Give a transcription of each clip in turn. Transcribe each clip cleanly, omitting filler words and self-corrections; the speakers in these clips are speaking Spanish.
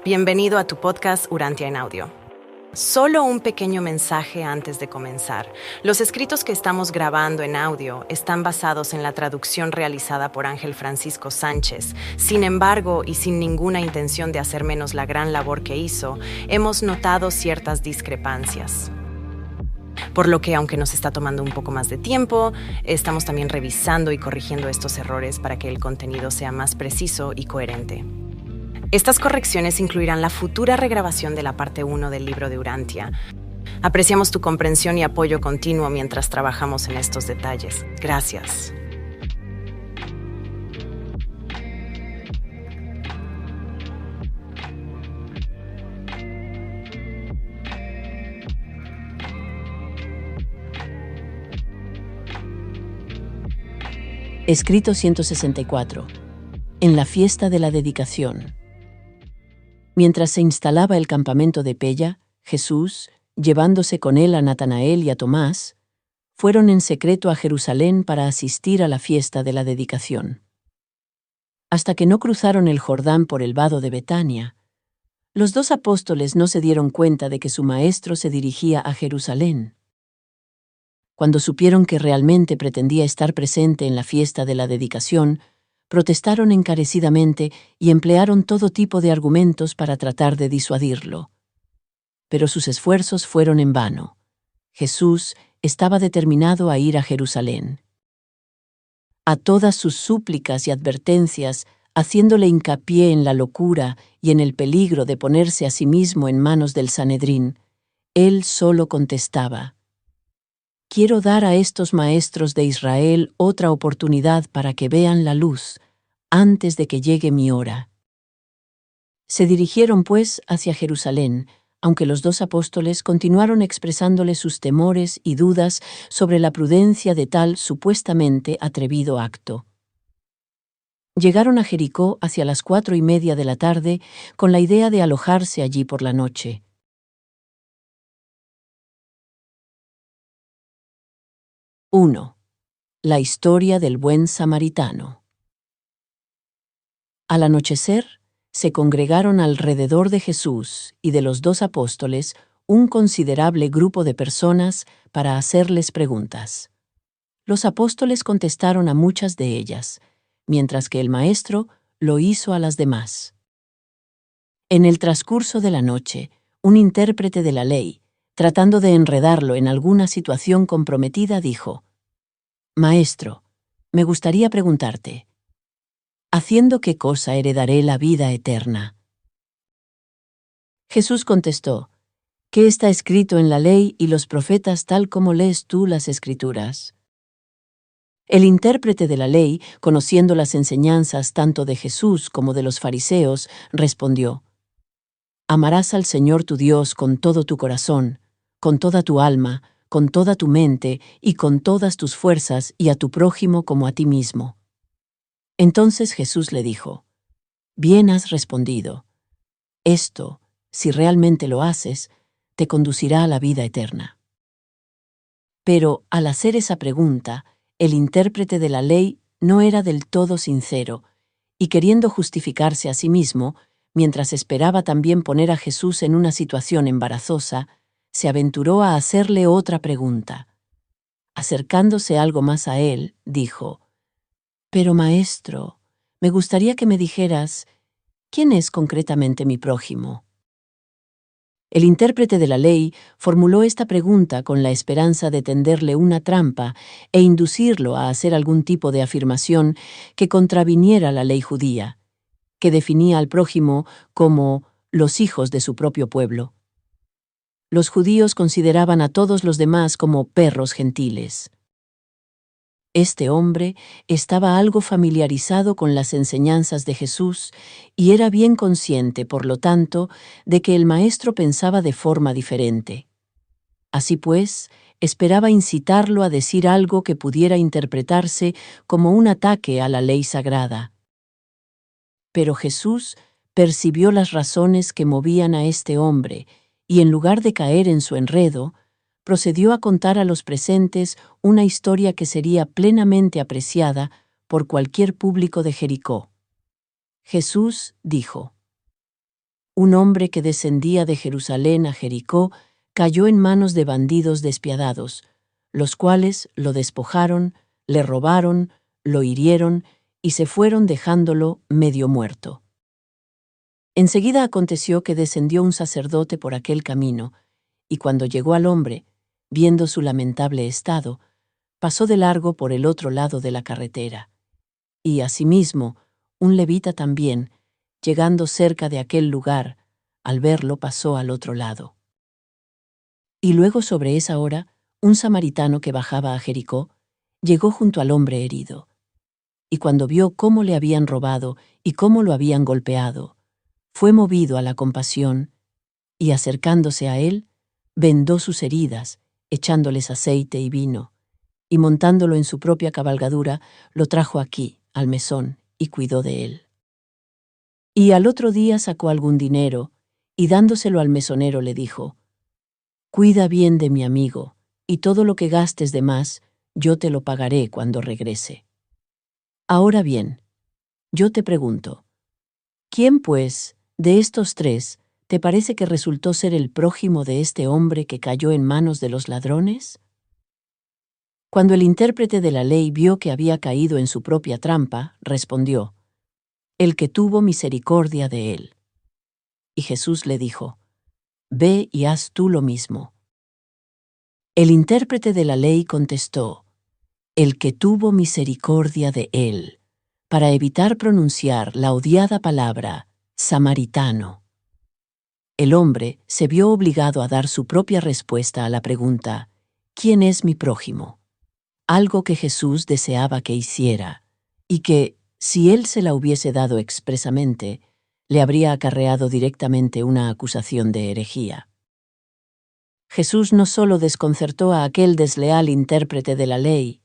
Bienvenido a tu podcast Urantia en Audio. Solo un pequeño mensaje antes de comenzar. Los escritos que estamos grabando en audio están basados en la traducción realizada por Ángel Francisco Sánchez. Sin embargo, y sin ninguna intención de hacer menos la gran labor que hizo, hemos notado ciertas discrepancias. Por lo que, aunque nos está tomando un poco más de tiempo, estamos también revisando y corrigiendo estos errores para que el contenido sea más preciso y coherente. Estas correcciones incluirán la futura regrabación de la parte 1 del libro de Urantia. Apreciamos tu comprensión y apoyo continuo mientras trabajamos en estos detalles. Gracias. Escrito 164. En la fiesta de la dedicación. Mientras se instalaba el campamento de Pella, Jesús, llevándose con él a Natanael y a Tomás, fueron en secreto a Jerusalén para asistir a la fiesta de la dedicación. Hasta que no cruzaron el Jordán por el vado de Betania, los dos apóstoles no se dieron cuenta de que su maestro se dirigía a Jerusalén. Cuando supieron que realmente pretendía estar presente en la fiesta de la dedicación, protestaron encarecidamente y emplearon todo tipo de argumentos para tratar de disuadirlo. Pero sus esfuerzos fueron en vano. Jesús estaba determinado a ir a Jerusalén. A todas sus súplicas y advertencias, haciéndole hincapié en la locura y en el peligro de ponerse a sí mismo en manos del Sanedrín, él solo contestaba: «Quiero dar a estos maestros de Israel otra oportunidad para que vean la luz, antes de que llegue mi hora». Se dirigieron, pues, hacia Jerusalén, aunque los dos apóstoles continuaron expresándole sus temores y dudas sobre la prudencia de tal supuestamente atrevido acto. Llegaron a Jericó hacia las 4:30 de la tarde con la idea de alojarse allí por la noche. 1. La historia del buen samaritano. Al anochecer, se congregaron alrededor de Jesús y de los dos apóstoles un considerable grupo de personas para hacerles preguntas. Los apóstoles contestaron a muchas de ellas, mientras que el Maestro lo hizo a las demás. En el transcurso de la noche, un intérprete de la ley, tratando de enredarlo en alguna situación comprometida, dijo: «Maestro, me gustaría preguntarte, ¿haciendo qué cosa heredaré la vida eterna?». Jesús contestó: «¿Qué está escrito en la ley y los profetas tal como lees tú las Escrituras?». El intérprete de la ley, conociendo las enseñanzas tanto de Jesús como de los fariseos, respondió: «Amarás al Señor tu Dios con todo tu corazón, con toda tu alma, con toda tu mente y con todas tus fuerzas, y a tu prójimo como a ti mismo». Entonces Jesús le dijo: «Bien has respondido. Esto, si realmente lo haces, te conducirá a la vida eterna». Pero, al hacer esa pregunta, el intérprete de la ley no era del todo sincero, y queriendo justificarse a sí mismo, mientras esperaba también poner a Jesús en una situación embarazosa, se aventuró a hacerle otra pregunta. Acercándose algo más a él, dijo: «Pero, maestro, me gustaría que me dijeras, ¿quién es concretamente mi prójimo?». El intérprete de la ley formuló esta pregunta con la esperanza de tenderle una trampa e inducirlo a hacer algún tipo de afirmación que contraviniera la ley judía, que definía al prójimo como los hijos de su propio pueblo. Los judíos consideraban a todos los demás como perros gentiles. Este hombre estaba algo familiarizado con las enseñanzas de Jesús y era bien consciente, por lo tanto, de que el Maestro pensaba de forma diferente. Así pues, esperaba incitarlo a decir algo que pudiera interpretarse como un ataque a la ley sagrada. Pero Jesús percibió las razones que movían a este hombre y, en lugar de caer en su enredo, procedió a contar a los presentes una historia que sería plenamente apreciada por cualquier público de Jericó. Jesús dijo: un hombre que descendía de Jerusalén a Jericó cayó en manos de bandidos despiadados, los cuales lo despojaron, le robaron, lo hirieron y se fueron dejándolo medio muerto. Enseguida aconteció que descendió un sacerdote por aquel camino, y cuando llegó al hombre, viendo su lamentable estado, pasó de largo por el otro lado de la carretera. Y asimismo, un levita también, llegando cerca de aquel lugar, al verlo pasó al otro lado. Y luego sobre esa hora, un samaritano que bajaba a Jericó, llegó junto al hombre herido. Y cuando vio cómo le habían robado y cómo lo habían golpeado, fue movido a la compasión, y acercándose a él, vendó sus heridas, echándoles aceite y vino, y montándolo en su propia cabalgadura, lo trajo aquí, al mesón, y cuidó de él. Y al otro día sacó algún dinero, y dándoselo al mesonero le dijo: «Cuida bien de mi amigo, y todo lo que gastes de más, yo te lo pagaré cuando regrese». Ahora bien, yo te pregunto, ¿quién, pues, de estos tres, te parece que resultó ser el prójimo de este hombre que cayó en manos de los ladrones? Cuando el intérprete de la ley vio que había caído en su propia trampa, respondió: «El que tuvo misericordia de él». Y Jesús le dijo: «Ve y haz tú lo mismo». El intérprete de la ley contestó: «El que tuvo misericordia de él», para evitar pronunciar la odiada palabra samaritano. El hombre se vio obligado a dar su propia respuesta a la pregunta: ¿quién es mi prójimo? Algo que Jesús deseaba que hiciera, y que, si él se la hubiese dado expresamente, le habría acarreado directamente una acusación de herejía. Jesús no solo desconcertó a aquel desleal intérprete de la ley,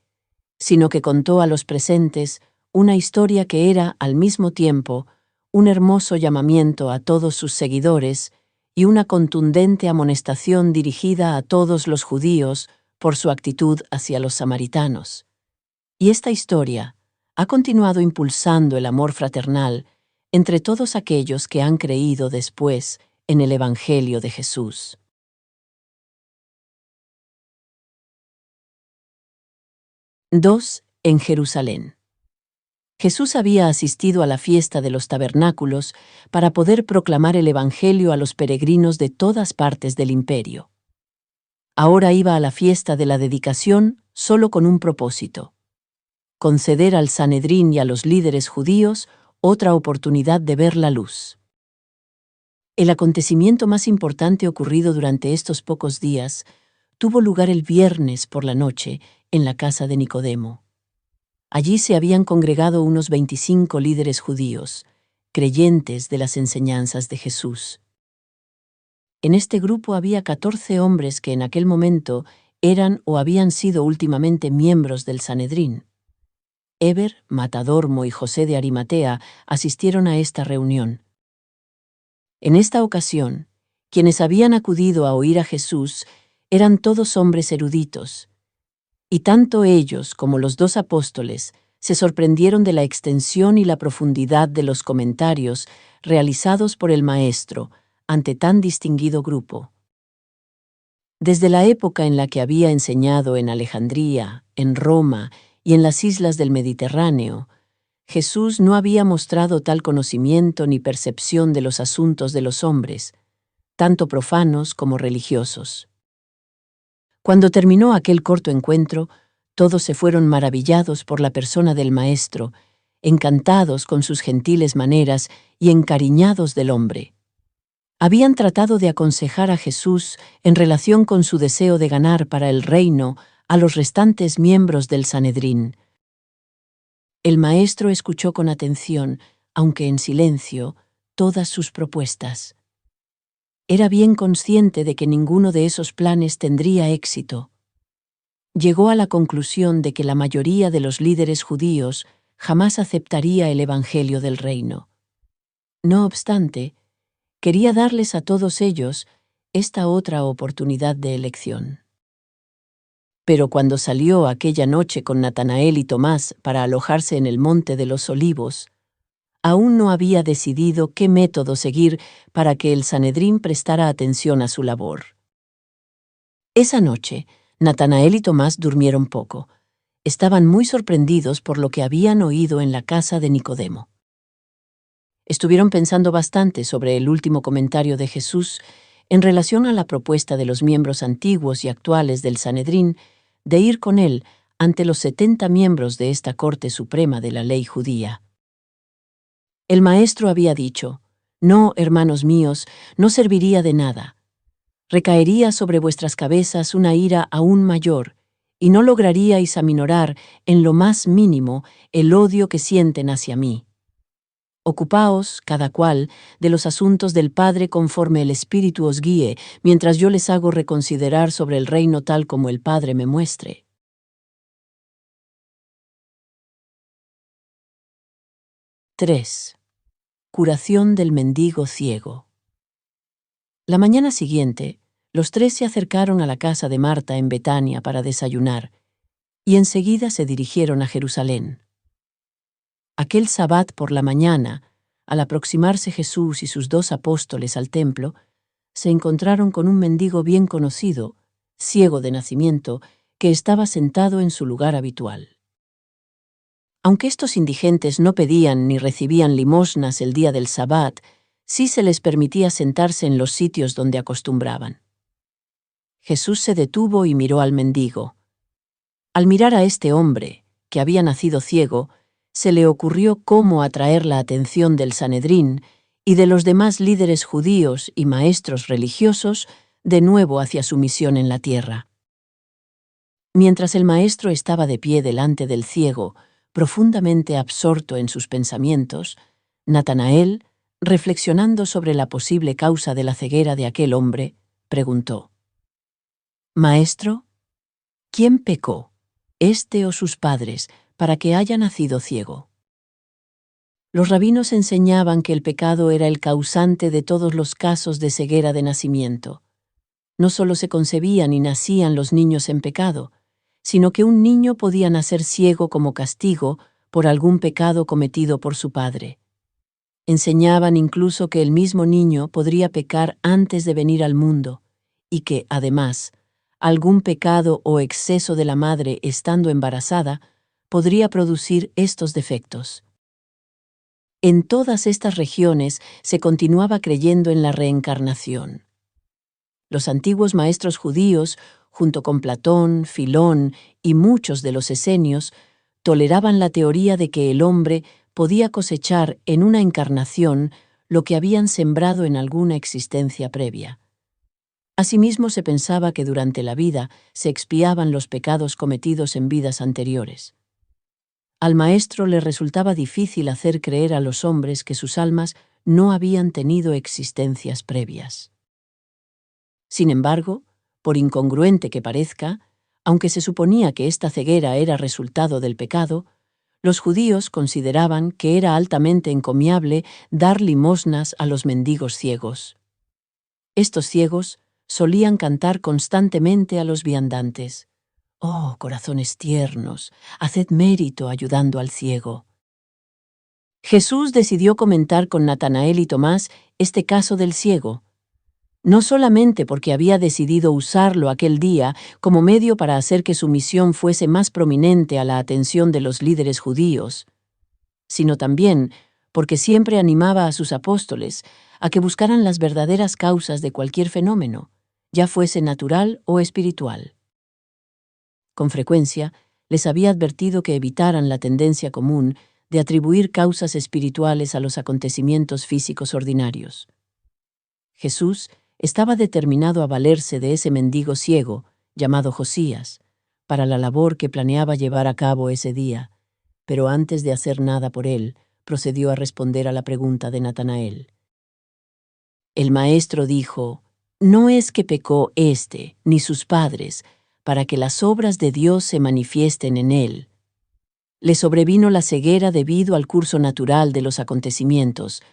sino que contó a los presentes una historia que era, al mismo tiempo, un hermoso llamamiento a todos sus seguidores y una contundente amonestación dirigida a todos los judíos por su actitud hacia los samaritanos. Y esta historia ha continuado impulsando el amor fraternal entre todos aquellos que han creído después en el Evangelio de Jesús. 2. En Jerusalén. Jesús había asistido a la fiesta de los tabernáculos para poder proclamar el Evangelio a los peregrinos de todas partes del imperio. Ahora iba a la fiesta de la dedicación solo con un propósito: conceder al Sanedrín y a los líderes judíos otra oportunidad de ver la luz. El acontecimiento más importante ocurrido durante estos pocos días tuvo lugar el viernes por la noche en la casa de Nicodemo. Allí se habían congregado unos 25 líderes judíos, creyentes de las enseñanzas de Jesús. En este grupo había 14 hombres que en aquel momento eran o habían sido últimamente miembros del Sanedrín. Heber, Matadormo y José de Arimatea asistieron a esta reunión. En esta ocasión, quienes habían acudido a oír a Jesús eran todos hombres eruditos, y tanto ellos como los 2 apóstoles se sorprendieron de la extensión y la profundidad de los comentarios realizados por el Maestro ante tan distinguido grupo. Desde la época en la que había enseñado en Alejandría, en Roma y en las islas del Mediterráneo, Jesús no había mostrado tal conocimiento ni percepción de los asuntos de los hombres, tanto profanos como religiosos. Cuando terminó aquel corto encuentro, todos se fueron maravillados por la persona del Maestro, encantados con sus gentiles maneras y encariñados del hombre. Habían tratado de aconsejar a Jesús en relación con su deseo de ganar para el reino a los restantes miembros del Sanedrín. El Maestro escuchó con atención, aunque en silencio, todas sus propuestas. Era bien consciente de que ninguno de esos planes tendría éxito. Llegó a la conclusión de que la mayoría de los líderes judíos jamás aceptaría el Evangelio del reino. No obstante, quería darles a todos ellos esta otra oportunidad de elección. Pero cuando salió aquella noche con Natanael y Tomás para alojarse en el Monte de los Olivos, aún no había decidido qué método seguir para que el Sanedrín prestara atención a su labor. Esa noche, Natanael y Tomás durmieron poco. Estaban muy sorprendidos por lo que habían oído en la casa de Nicodemo. Estuvieron pensando bastante sobre el último comentario de Jesús en relación a la propuesta de los miembros antiguos y actuales del Sanedrín de ir con él ante los 70 miembros de esta Corte Suprema de la Ley Judía. El maestro había dicho: «No, hermanos míos, no serviría de nada. Recaería sobre vuestras cabezas una ira aún mayor, y no lograríais aminorar en lo más mínimo el odio que sienten hacia mí. Ocupaos, cada cual, de los asuntos del Padre conforme el Espíritu os guíe, mientras yo les hago reconsiderar sobre el reino tal como el Padre me muestre». 3. Curación del mendigo ciego. La mañana siguiente, los 3 se acercaron a la casa de Marta en Betania para desayunar, y enseguida se dirigieron a Jerusalén. Aquel sabbat por la mañana, al aproximarse Jesús y sus 2 apóstoles al templo, se encontraron con un mendigo bien conocido, ciego de nacimiento, que estaba sentado en su lugar habitual. Aunque estos indigentes no pedían ni recibían limosnas el día del sabbat, sí se les permitía sentarse en los sitios donde acostumbraban. Jesús se detuvo y miró al mendigo. Al mirar a este hombre, que había nacido ciego, se le ocurrió cómo atraer la atención del Sanedrín y de los demás líderes judíos y maestros religiosos de nuevo hacia su misión en la tierra. Mientras el maestro estaba de pie delante del ciego, profundamente absorto en sus pensamientos, Natanael, reflexionando sobre la posible causa de la ceguera de aquel hombre, preguntó: «Maestro, ¿quién pecó, este o sus padres, para que haya nacido ciego?» Los rabinos enseñaban que el pecado era el causante de todos los casos de ceguera de nacimiento. No solo se concebían y nacían los niños en pecado, sino que un niño podía nacer ciego como castigo por algún pecado cometido por su padre. Enseñaban incluso que el mismo niño podría pecar antes de venir al mundo, y que, además, algún pecado o exceso de la madre estando embarazada podría producir estos defectos. En todas estas regiones se continuaba creyendo en la reencarnación. Los antiguos maestros judíos, junto con Platón, Filón y muchos de los esenios, toleraban la teoría de que el hombre podía cosechar en una encarnación lo que habían sembrado en alguna existencia previa. Asimismo, se pensaba que durante la vida se expiaban los pecados cometidos en vidas anteriores. Al maestro le resultaba difícil hacer creer a los hombres que sus almas no habían tenido existencias previas. Sin embargo, por incongruente que parezca, aunque se suponía que esta ceguera era resultado del pecado, los judíos consideraban que era altamente encomiable dar limosnas a los mendigos ciegos. Estos ciegos solían cantar constantemente a los viandantes: «Oh, corazones tiernos, haced mérito ayudando al ciego». Jesús decidió comentar con Natanael y Tomás este caso del ciego, no solamente porque había decidido usarlo aquel día como medio para hacer que su misión fuese más prominente a la atención de los líderes judíos, sino también porque siempre animaba a sus apóstoles a que buscaran las verdaderas causas de cualquier fenómeno, ya fuese natural o espiritual. Con frecuencia, les había advertido que evitaran la tendencia común de atribuir causas espirituales a los acontecimientos físicos ordinarios. Jesús estaba determinado a valerse de ese mendigo ciego, llamado Josías, para la labor que planeaba llevar a cabo ese día, pero antes de hacer nada por él, procedió a responder a la pregunta de Natanael. El maestro dijo: «No es que pecó éste, ni sus padres, para que las obras de Dios se manifiesten en él. Le sobrevino la ceguera debido al curso natural de los acontecimientos,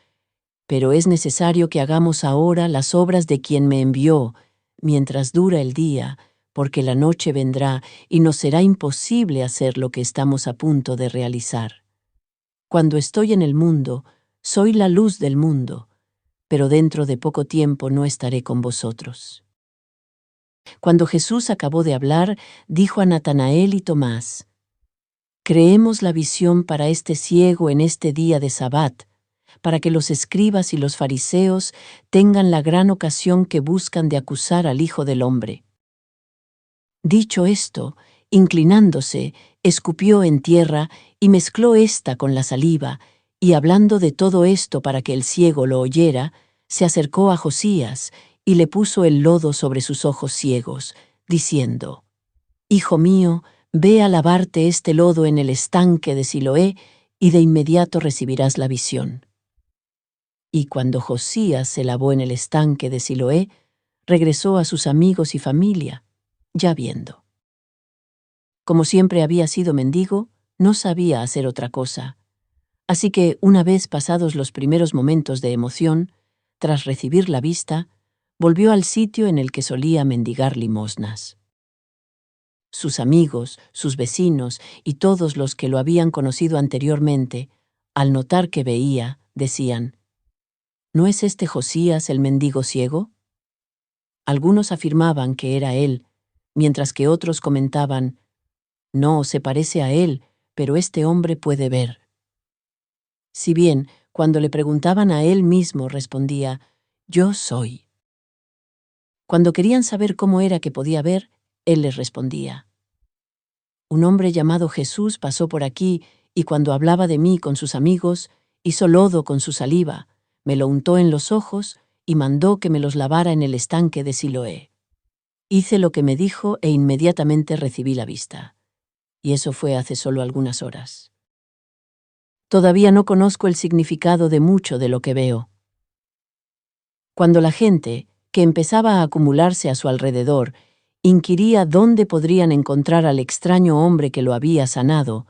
pero es necesario que hagamos ahora las obras de quien me envió, mientras dura el día, porque la noche vendrá y nos será imposible hacer lo que estamos a punto de realizar. Cuando estoy en el mundo, soy la luz del mundo, pero dentro de poco tiempo no estaré con vosotros. Cuando Jesús acabó de hablar, dijo a Natanael y Tomás: creemos la visión para este ciego en este día de Sabbat, para que los escribas y los fariseos tengan la gran ocasión que buscan de acusar al Hijo del Hombre. Dicho esto, inclinándose, escupió en tierra y mezcló ésta con la saliva, y hablando de todo esto para que el ciego lo oyera, se acercó a Josías y le puso el lodo sobre sus ojos ciegos, diciendo: Hijo mío, ve a lavarte este lodo en el estanque de Siloé, y de inmediato recibirás la visión. Y cuando Josías se lavó en el estanque de Siloé, regresó a sus amigos y familia, ya viendo. Como siempre había sido mendigo, no sabía hacer otra cosa. Así que, una vez pasados los primeros momentos de emoción, tras recibir la vista, volvió al sitio en el que solía mendigar limosnas. Sus amigos, sus vecinos y todos los que lo habían conocido anteriormente, al notar que veía, decían: ¿no es este Josías el mendigo ciego? Algunos afirmaban que era él, mientras que otros comentaban: no, se parece a él, pero este hombre puede ver. Si bien, cuando le preguntaban a él mismo, respondía: yo soy. Cuando querían saber cómo era que podía ver, él les respondía: un hombre llamado Jesús pasó por aquí y cuando hablaba de mí con sus amigos, hizo lodo con su saliva, me lo untó en los ojos y mandó que me los lavara en el estanque de Siloé. Hice lo que me dijo e inmediatamente recibí la vista. Y eso fue hace solo algunas horas. Todavía no conozco el significado de mucho de lo que veo. Cuando la gente, que empezaba a acumularse a su alrededor, inquiría dónde podrían encontrar al extraño hombre que lo había sanado,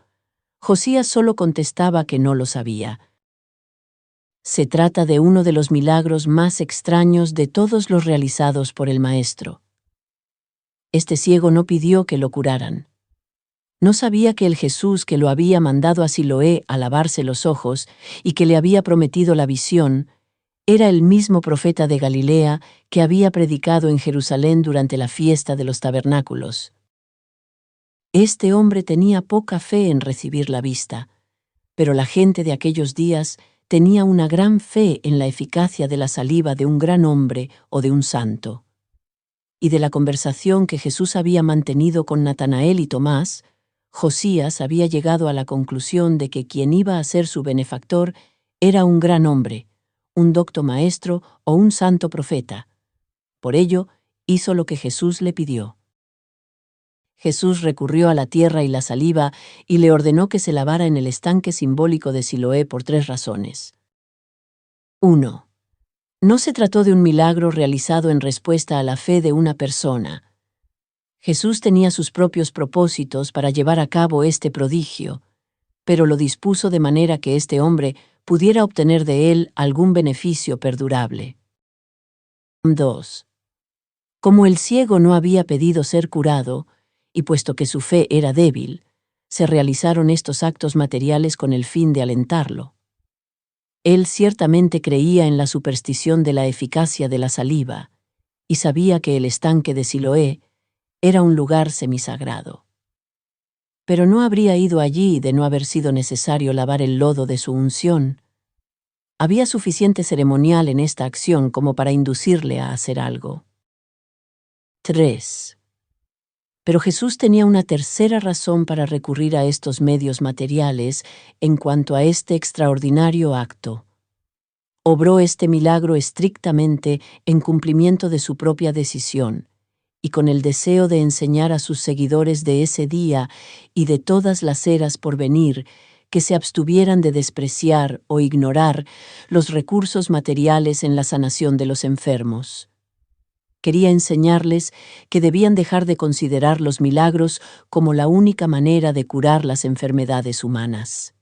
Josías solo contestaba que no lo sabía. Se trata de uno de los milagros más extraños de todos los realizados por el Maestro. Este ciego no pidió que lo curaran. No sabía que el Jesús que lo había mandado a Siloé a lavarse los ojos y que le había prometido la visión, era el mismo profeta de Galilea que había predicado en Jerusalén durante la fiesta de los tabernáculos. Este hombre tenía poca fe en recibir la vista, pero la gente de aquellos días tenía una gran fe en la eficacia de la saliva de un gran hombre o de un santo. Y de la conversación que Jesús había mantenido con Natanael y Tomás, Josías había llegado a la conclusión de que quien iba a ser su benefactor era un gran hombre, un docto maestro o un santo profeta. Por ello, hizo lo que Jesús le pidió. Jesús recurrió a la tierra y la saliva y le ordenó que se lavara en el estanque simbólico de Siloé por 3 razones. 1. No se trató de un milagro realizado en respuesta a la fe de una persona. Jesús tenía sus propios propósitos para llevar a cabo este prodigio, pero lo dispuso de manera que este hombre pudiera obtener de él algún beneficio perdurable. 2. Como el ciego no había pedido ser curado, y puesto que su fe era débil, se realizaron estos actos materiales con el fin de alentarlo. Él ciertamente creía en la superstición de la eficacia de la saliva, y sabía que el estanque de Siloé era un lugar semisagrado. Pero no habría ido allí de no haber sido necesario lavar el lodo de su unción. Había suficiente ceremonial en esta acción como para inducirle a hacer algo. 3. Pero Jesús tenía una tercera razón para recurrir a estos medios materiales en cuanto a este extraordinario acto. Obró este milagro estrictamente en cumplimiento de su propia decisión, y con el deseo de enseñar a sus seguidores de ese día y de todas las eras por venir que se abstuvieran de despreciar o ignorar los recursos materiales en la sanación de los enfermos. Quería enseñarles que debían dejar de considerar los milagros como la única manera de curar las enfermedades humanas.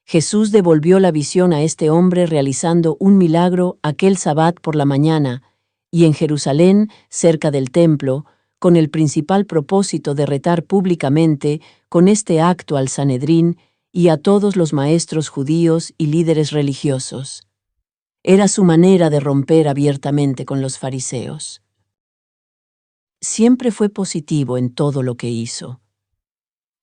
Jesús devolvió la visión a este hombre realizando un milagro aquel Sabbat por la mañana, y en Jerusalén, cerca del templo, con el principal propósito de retar públicamente con este acto al Sanedrín y a todos los maestros judíos y líderes religiosos. Era su manera de romper abiertamente con los fariseos. Siempre fue positivo en todo lo que hizo.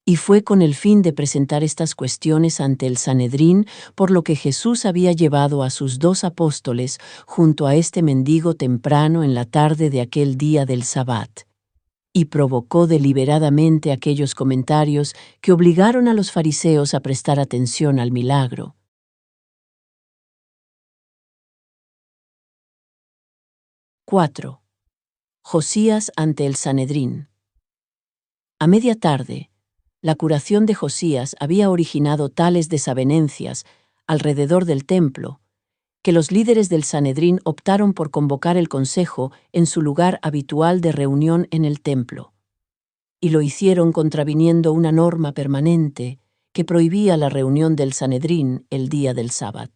Y fue con el fin de presentar estas cuestiones ante el Sanedrín, por lo que Jesús había llevado a sus 2 apóstoles junto a este mendigo temprano en la tarde de aquel día del Sabbat, y provocó deliberadamente aquellos comentarios que obligaron a los fariseos a prestar atención al milagro. 4. Josías ante el Sanedrín. A media tarde, la curación de Josías había originado tales desavenencias alrededor del templo que los líderes del Sanedrín optaron por convocar el consejo en su lugar habitual de reunión en el templo, y lo hicieron contraviniendo una norma permanente que prohibía la reunión del Sanedrín el día del Sabbat.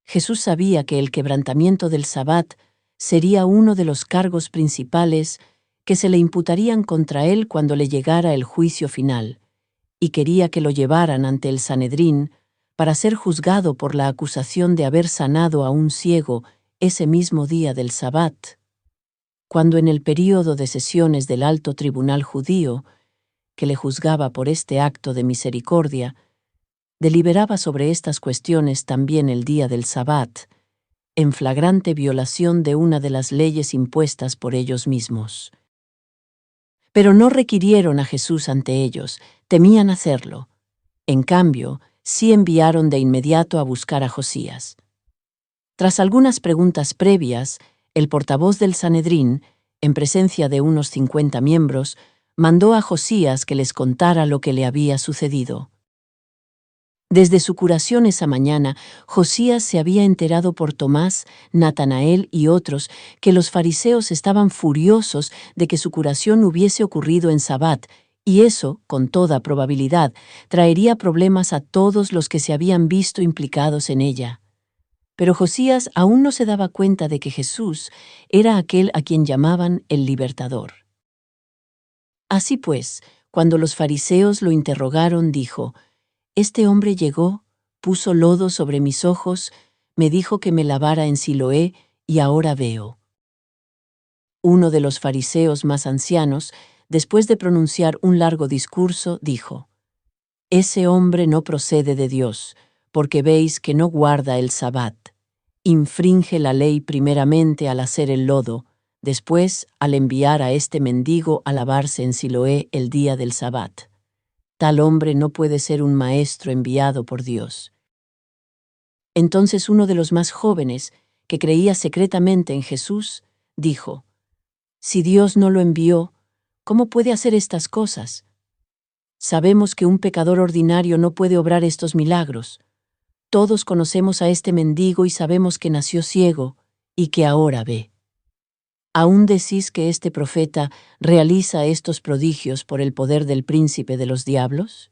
Jesús sabía que el quebrantamiento del Sabbat sería uno de los cargos principales que se le imputarían contra él cuando le llegara el juicio final, y quería que lo llevaran ante el Sanedrín para ser juzgado por la acusación de haber sanado a un ciego ese mismo día del Sabbat, cuando en el período de sesiones del alto tribunal judío, que le juzgaba por este acto de misericordia, deliberaba sobre estas cuestiones también el día del Sabbat, en flagrante violación de una de las leyes impuestas por ellos mismos. Pero no requirieron a Jesús ante ellos, temían hacerlo. En cambio, sí enviaron de inmediato a buscar a Josías. Tras algunas preguntas previas, el portavoz del Sanedrín, en presencia de unos 50 miembros, mandó a Josías que les contara lo que le había sucedido. Desde su curación esa mañana, Josías se había enterado por Tomás, Natanael y otros que los fariseos estaban furiosos de que su curación hubiese ocurrido en Sabbat, y eso, con toda probabilidad, traería problemas a todos los que se habían visto implicados en ella. Pero Josías aún no se daba cuenta de que Jesús era aquel a quien llamaban el Libertador. Así pues, cuando los fariseos lo interrogaron, dijo: «Este hombre llegó, puso lodo sobre mis ojos, me dijo que me lavara en Siloé, y ahora veo». Uno de los fariseos más ancianos, después de pronunciar un largo discurso, dijo: «Ese hombre no procede de Dios, porque veis que no guarda el Sabbat. Infringe la ley primeramente al hacer el lodo, después al enviar a este mendigo a lavarse en Siloé el día del Sabbat. Tal hombre no puede ser un maestro enviado por Dios». Entonces uno de los más jóvenes, que creía secretamente en Jesús, dijo: «Si Dios no lo envió, ¿cómo puede hacer estas cosas? Sabemos que un pecador ordinario no puede obrar estos milagros. Todos conocemos a este mendigo y sabemos que nació ciego y que ahora ve. ¿Aún decís que este profeta realiza estos prodigios por el poder del príncipe de los diablos?»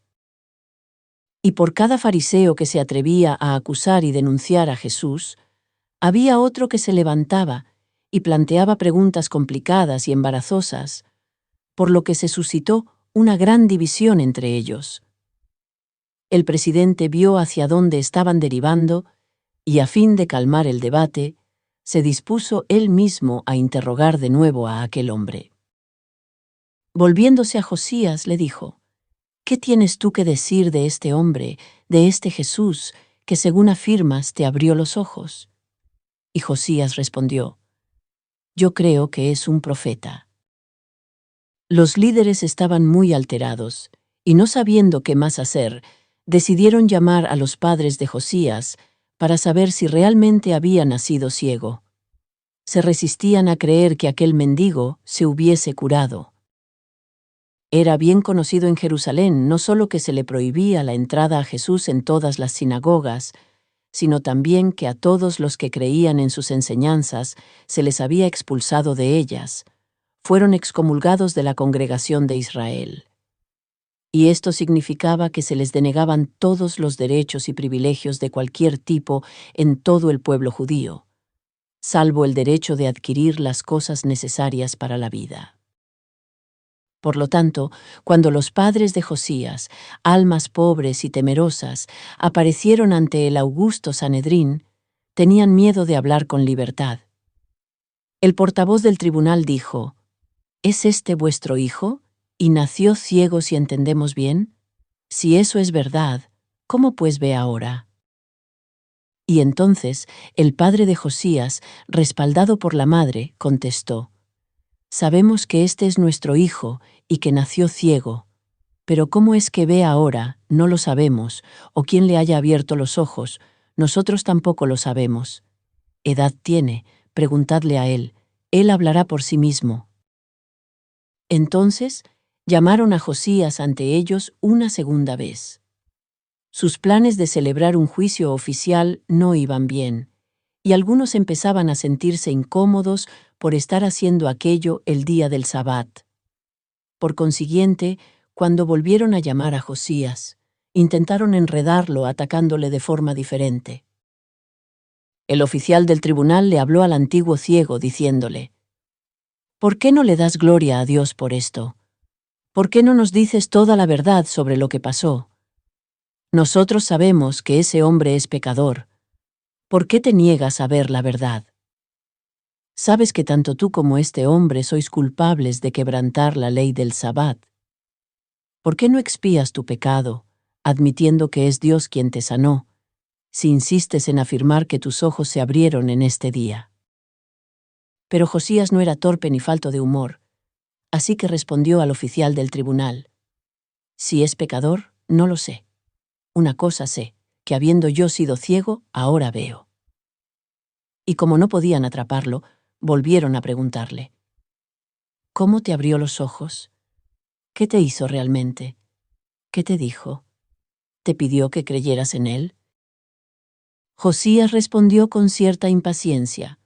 Y por cada fariseo que se atrevía a acusar y denunciar a Jesús, había otro que se levantaba y planteaba preguntas complicadas y embarazosas, por lo que se suscitó una gran división entre ellos. El presidente vio hacia dónde estaban derivando y, a fin de calmar el debate, se dispuso él mismo a interrogar de nuevo a aquel hombre. Volviéndose a Josías, le dijo: «¿Qué tienes tú que decir de este hombre, de este Jesús, que según afirmas te abrió los ojos?» Y Josías respondió: «Yo creo que es un profeta». Los líderes estaban muy alterados, y no sabiendo qué más hacer, decidieron llamar a los padres de Josías para saber si realmente había nacido ciego. Se resistían a creer que aquel mendigo se hubiese curado. Era bien conocido en Jerusalén no solo que se le prohibía la entrada a Jesús en todas las sinagogas, sino también que a todos los que creían en sus enseñanzas se les había expulsado de ellas, fueron excomulgados de la congregación de Israel. Y esto significaba que se les denegaban todos los derechos y privilegios de cualquier tipo en todo el pueblo judío, salvo el derecho de adquirir las cosas necesarias para la vida. Por lo tanto, cuando los padres de Josías, almas pobres y temerosas, aparecieron ante el augusto Sanedrín, tenían miedo de hablar con libertad. El portavoz del tribunal dijo: ¿Es este vuestro hijo? ¿Y nació ciego, si entendemos bien? Si eso es verdad, ¿cómo pues ve ahora? Y entonces el padre de Josías, respaldado por la madre, contestó: Sabemos que este es nuestro hijo y que nació ciego, pero cómo es que ve ahora, no lo sabemos, o quién le haya abierto los ojos, nosotros tampoco lo sabemos. Edad tiene, preguntadle a él hablará por sí mismo. Entonces llamaron a Josías ante ellos una segunda vez. Sus planes de celebrar un juicio oficial no iban bien, y algunos empezaban a sentirse incómodos por estar haciendo aquello el día del Sabbat. Por consiguiente, cuando volvieron a llamar a Josías, intentaron enredarlo atacándole de forma diferente. El oficial del tribunal le habló al antiguo ciego diciéndole: ¿Por qué no le das gloria a Dios por esto? ¿Por qué no nos dices toda la verdad sobre lo que pasó? Nosotros sabemos que ese hombre es pecador. ¿Por qué te niegas a ver la verdad? Sabes que tanto tú como este hombre sois culpables de quebrantar la ley del Sabbat. ¿Por qué no expías tu pecado, admitiendo que es Dios quien te sanó, si insistes en afirmar que tus ojos se abrieron en este día? Pero Josías no era torpe ni falto de humor, así que respondió al oficial del tribunal: Si es pecador, no lo sé. Una cosa sé, que habiendo yo sido ciego, ahora veo. Y como no podían atraparlo, volvieron a preguntarle: ¿Cómo te abrió los ojos? ¿Qué te hizo realmente? ¿Qué te dijo? ¿Te pidió que creyeras en él? Josías respondió con cierta impaciencia: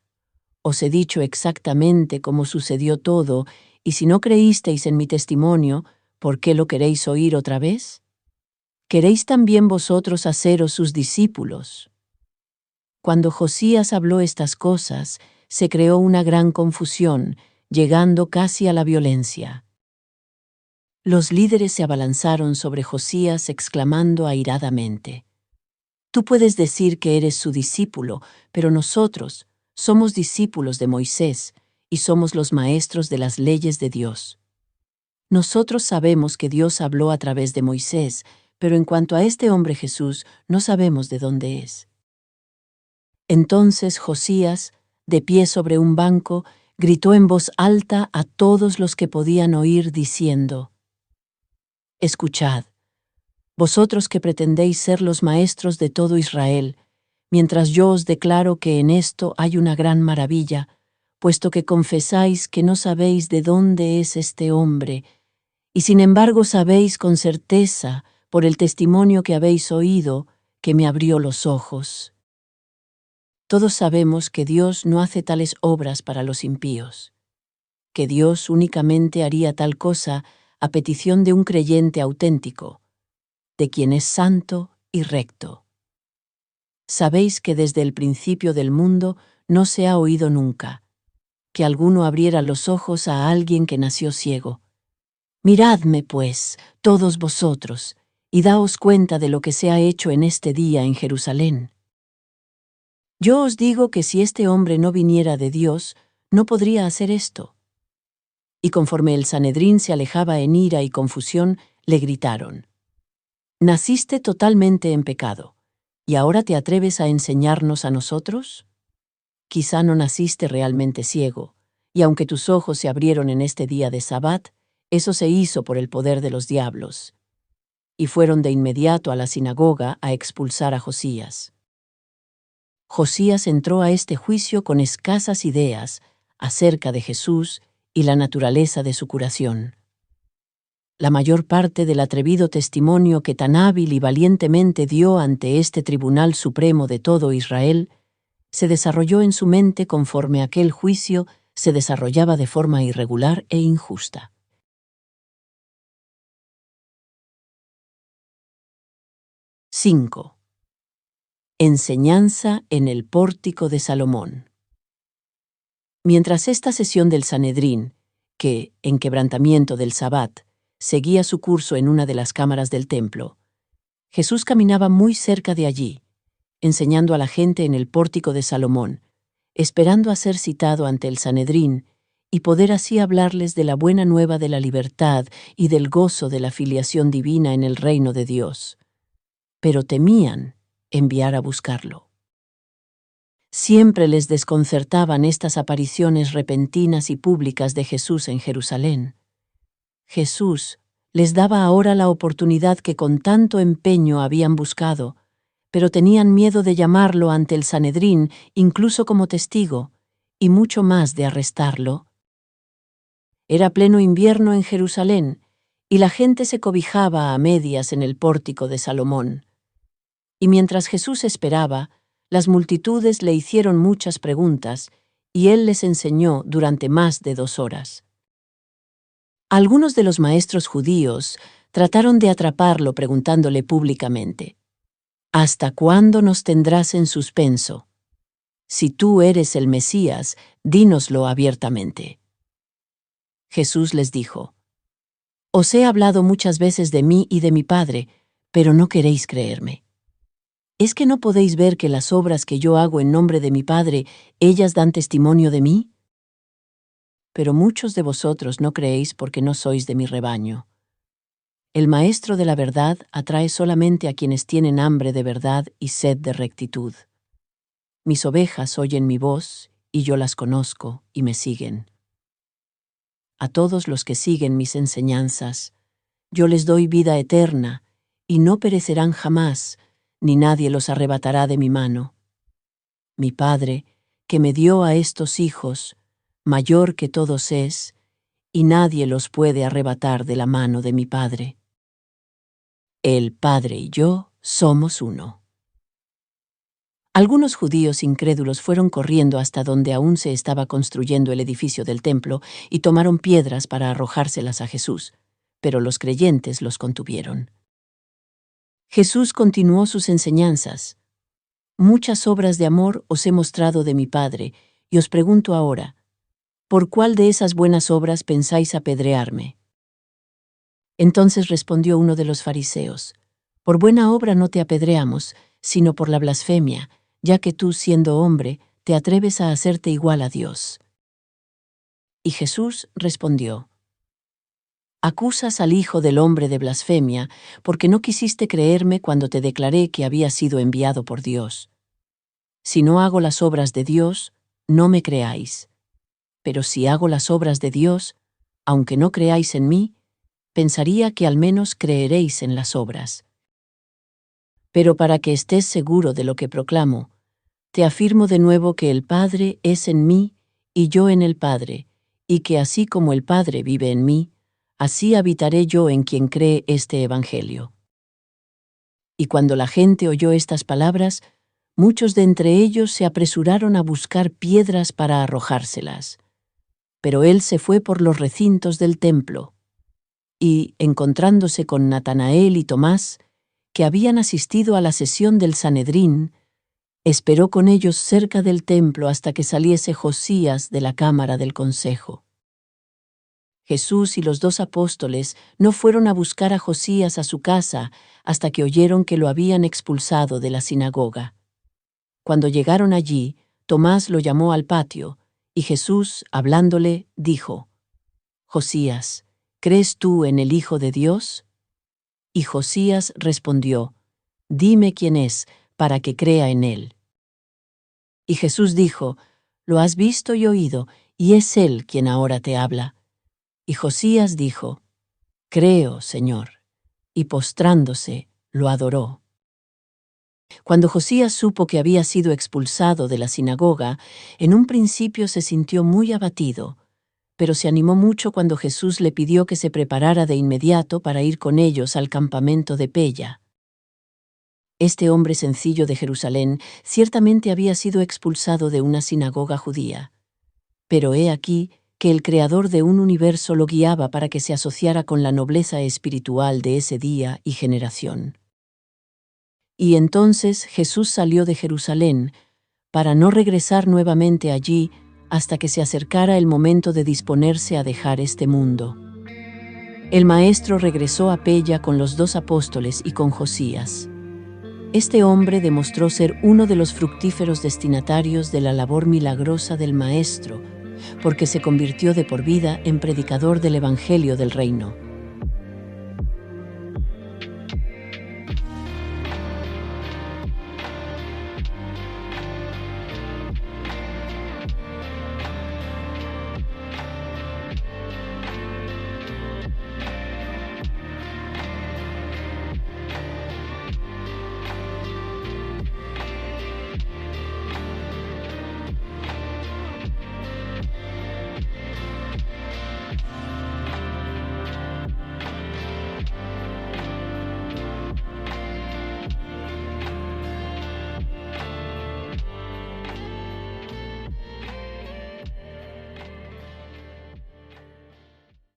Os he dicho exactamente cómo sucedió todo, y si no creísteis en mi testimonio, ¿por qué lo queréis oír otra vez? ¿Queréis también vosotros haceros sus discípulos? Cuando Josías habló estas cosas, se creó una gran confusión, llegando casi a la violencia. Los líderes se abalanzaron sobre Josías exclamando airadamente: Tú puedes decir que eres su discípulo, pero nosotros somos discípulos de Moisés y somos los maestros de las leyes de Dios. Nosotros sabemos que Dios habló a través de Moisés, pero en cuanto a este hombre Jesús, no sabemos de dónde es. Entonces Josías, de pie sobre un banco, gritó en voz alta a todos los que podían oír, diciendo: Escuchad, vosotros que pretendéis ser los maestros de todo Israel, mientras yo os declaro que en esto hay una gran maravilla, puesto que confesáis que no sabéis de dónde es este hombre, y sin embargo sabéis con certeza, por el testimonio que habéis oído, que me abrió los ojos. Todos sabemos que Dios no hace tales obras para los impíos, que Dios únicamente haría tal cosa a petición de un creyente auténtico, de quien es santo y recto. Sabéis que desde el principio del mundo no se ha oído nunca que alguno abriera los ojos a alguien que nació ciego. Miradme, pues, todos vosotros, y daos cuenta de lo que se ha hecho en este día en Jerusalén. Yo os digo que si este hombre no viniera de Dios, no podría hacer esto. Y conforme el Sanedrín se alejaba en ira y confusión, le gritaron: Naciste totalmente en pecado, ¿y ahora te atreves a enseñarnos a nosotros? Quizá no naciste realmente ciego, y aunque tus ojos se abrieron en este día de Sabbat, eso se hizo por el poder de los diablos. Y fueron de inmediato a la sinagoga a expulsar a Josías. Josías entró a este juicio con escasas ideas acerca de Jesús y la naturaleza de su curación. La mayor parte del atrevido testimonio que tan hábil y valientemente dio ante este Tribunal Supremo de todo Israel se desarrolló en su mente conforme aquel juicio se desarrollaba de forma irregular e injusta. ―5. Enseñanza en el pórtico de Salomón. Mientras esta sesión del Sanedrín, que, en quebrantamiento del Sabbat, seguía su curso en una de las cámaras del templo, Jesús caminaba muy cerca de allí, enseñando a la gente en el pórtico de Salomón, esperando a ser citado ante el Sanedrín y poder así hablarles de la buena nueva de la libertad y del gozo de la filiación divina en el reino de Dios. Pero temían enviar a buscarlo. Siempre les desconcertaban estas apariciones repentinas y públicas de Jesús en Jerusalén. Jesús les daba ahora la oportunidad que con tanto empeño habían buscado, pero tenían miedo de llamarlo ante el Sanedrín, incluso como testigo, y mucho más de arrestarlo. Era pleno invierno en Jerusalén, y la gente se cobijaba a medias en el pórtico de Salomón. Y mientras Jesús esperaba, las multitudes le hicieron muchas preguntas, y él les enseñó durante más de 2 horas. Algunos de los maestros judíos trataron de atraparlo preguntándole públicamente: ¿Hasta cuándo nos tendrás en suspenso? Si tú eres el Mesías, dínoslo abiertamente. Jesús les dijo: Os he hablado muchas veces de mí y de mi Padre, pero no queréis creerme. ¿Es que no podéis ver que las obras que yo hago en nombre de mi Padre, ellas dan testimonio de mí? Pero muchos de vosotros no creéis porque no sois de mi rebaño. El Maestro de la verdad atrae solamente a quienes tienen hambre de verdad y sed de rectitud. Mis ovejas oyen mi voz, y yo las conozco, y me siguen. A todos los que siguen mis enseñanzas, yo les doy vida eterna, y no perecerán jamás, ni nadie los arrebatará de mi mano. Mi Padre, que me dio a estos hijos, mayor que todos es, y nadie los puede arrebatar de la mano de mi Padre. El Padre y yo somos uno. Algunos judíos incrédulos fueron corriendo hasta donde aún se estaba construyendo el edificio del templo y tomaron piedras para arrojárselas a Jesús, pero los creyentes los contuvieron. Jesús continuó sus enseñanzas. Muchas obras de amor os he mostrado de mi Padre, y os pregunto ahora, ¿por cuál de esas buenas obras pensáis apedrearme? Entonces respondió uno de los fariseos: Por buena obra no te apedreamos, sino por la blasfemia, ya que tú, siendo hombre, te atreves a hacerte igual a Dios. Y Jesús respondió: Acusas al Hijo del Hombre de blasfemia, porque no quisiste creerme cuando te declaré que había sido enviado por Dios. Si no hago las obras de Dios, no me creáis. Pero si hago las obras de Dios, aunque no creáis en mí, pensaría que al menos creeréis en las obras. Pero para que estés seguro de lo que proclamo, te afirmo de nuevo que el Padre es en mí y yo en el Padre, y que así como el Padre vive en mí, así habitaré yo en quien cree este Evangelio. Y cuando la gente oyó estas palabras, muchos de entre ellos se apresuraron a buscar piedras para arrojárselas. Pero él se fue por los recintos del templo, y, encontrándose con Natanael y Tomás, que habían asistido a la sesión del Sanedrín, esperó con ellos cerca del templo hasta que saliese Josías de la cámara del consejo. Jesús y los 2 apóstoles no fueron a buscar a Josías a su casa hasta que oyeron que lo habían expulsado de la sinagoga. Cuando llegaron allí, Tomás lo llamó al patio, y Jesús, hablándole, dijo: Josías, ¿crees tú en el Hijo de Dios? Y Josías respondió: Dime quién es, para que crea en él. Y Jesús dijo: Lo has visto y oído, y es él quien ahora te habla. Y Josías dijo: Creo, Señor. Y postrándose, lo adoró. Cuando Josías supo que había sido expulsado de la sinagoga, en un principio se sintió muy abatido, pero se animó mucho cuando Jesús le pidió que se preparara de inmediato para ir con ellos al campamento de Pella. Este hombre sencillo de Jerusalén ciertamente había sido expulsado de una sinagoga judía. Pero he aquí que el Creador de un universo lo guiaba para que se asociara con la nobleza espiritual de ese día y generación. Y entonces Jesús salió de Jerusalén para no regresar nuevamente allí hasta que se acercara el momento de disponerse a dejar este mundo. El maestro regresó a Pella con los 2 apóstoles y con Josías. Este hombre demostró ser uno de los fructíferos destinatarios de la labor milagrosa del maestro, porque se convirtió de por vida en predicador del Evangelio del Reino.